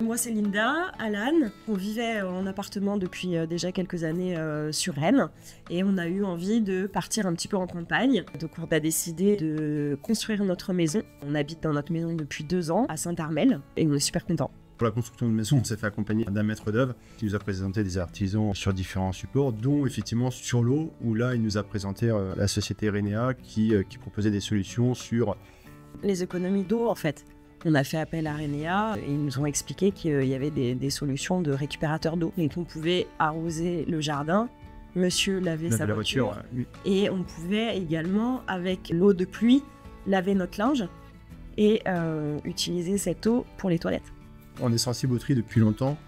Moi, c'est Linda, Alan. On vivait en appartement depuis déjà quelques années sur Rennes et on a eu envie de partir un petit peu en campagne. Donc, on a décidé de construire notre maison. On habite dans notre maison depuis 2 ans à Saint-Armel et on est super contents. Pour la construction de maison, on s'est fait accompagner d'un maître d'œuvre qui nous a présenté des artisans sur différents supports, dont effectivement sur l'eau, où là, il nous a présenté la société Renea qui proposait des solutions sur les économies d'eau, en fait. On a fait appel à Renea et ils nous ont expliqué qu'il y avait des solutions de récupérateur d'eau. Donc on pouvait arroser le jardin, monsieur laver sa voiture. Et on pouvait également, avec l'eau de pluie, laver notre linge et utiliser cette eau pour les toilettes. On est sensible au tri depuis longtemps,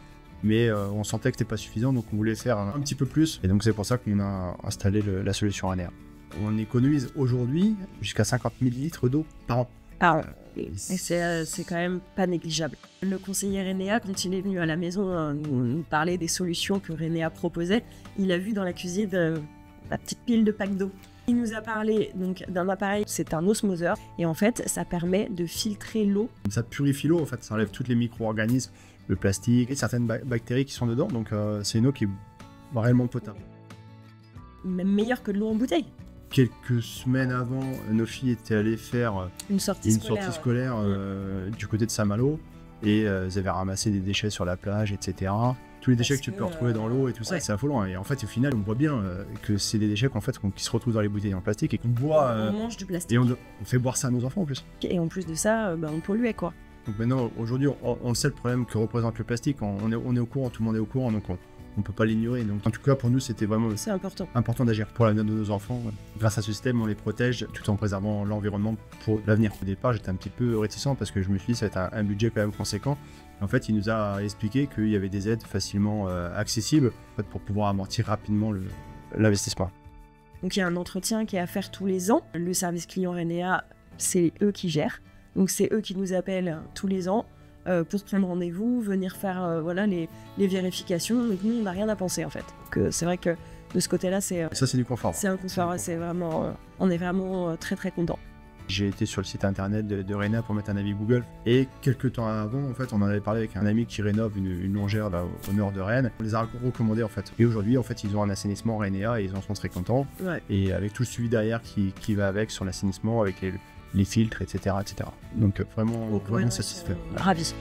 mais on sentait que c'était pas suffisant, donc on voulait faire un petit peu plus. Et donc c'est pour ça qu'on a installé la solution Renea. On économise aujourd'hui jusqu'à 50 000 litres d'eau par an. Ah, et c'est quand même pas négligeable. Le conseiller Renea, quand il est venu à la maison nous parler des solutions que Renea proposait, il a vu dans la cuisine la petite pile de packs d'eau. Il nous a parlé donc d'un appareil, c'est un osmoseur, et en fait ça permet de filtrer l'eau. Ça purifie l'eau, en fait, ça enlève tous les micro-organismes, le plastique et certaines bactéries qui sont dedans, donc c'est une eau qui est réellement potable. Même meilleure que de l'eau en bouteille. Quelques semaines avant, nos filles étaient allées faire une sortie scolaire du côté de Saint-Malo et elles avaient ramassé des déchets sur la plage, etc. Tous les déchets que tu peux retrouver dans l'eau et tout ça, c'est affolant. Et en fait, au final, on voit bien que c'est des déchets qui se retrouvent dans les bouteilles en plastique et qu'on boit. On mange du plastique. Et on fait boire ça à nos enfants en plus. Et en plus de ça, on polluait quoi. Donc maintenant, aujourd'hui, on sait le problème que représente le plastique. On est au courant, tout le monde est au courant, donc on peut pas l'ignorer. Donc en tout cas, pour nous, c'était vraiment important d'agir pour l'avenir de nos enfants. Grâce à ce système, on les protège tout en préservant l'environnement pour l'avenir. Au départ, j'étais un petit peu réticent parce que je me suis dit ça va être un budget quand même conséquent. En fait, il nous a expliqué qu'il y avait des aides facilement accessibles pour pouvoir amortir rapidement l'investissement. Donc il y a un entretien qui est à faire tous les ans. Le service client Renea, c'est eux qui gèrent. Donc c'est eux qui nous appellent tous les ans pour prendre rendez-vous, venir faire les vérifications. Donc nous, on n'a rien à penser en fait. C'est vrai que de ce côté-là, c'est du confort. C'est un confort, c'est vraiment, on est vraiment très très contents. J'ai été sur le site internet de Renea pour mettre un avis Google et quelques temps avant, en fait, on en avait parlé avec un ami qui rénove une longère là, au nord de Rennes. On les a recommandés en fait. Et aujourd'hui, en fait, ils ont un assainissement Renea et ils en sont très contents. Ouais. Et avec tout le suivi derrière qui va avec sur l'assainissement, avec les filtres, etc., etc. Donc vraiment satisfait. Ravis.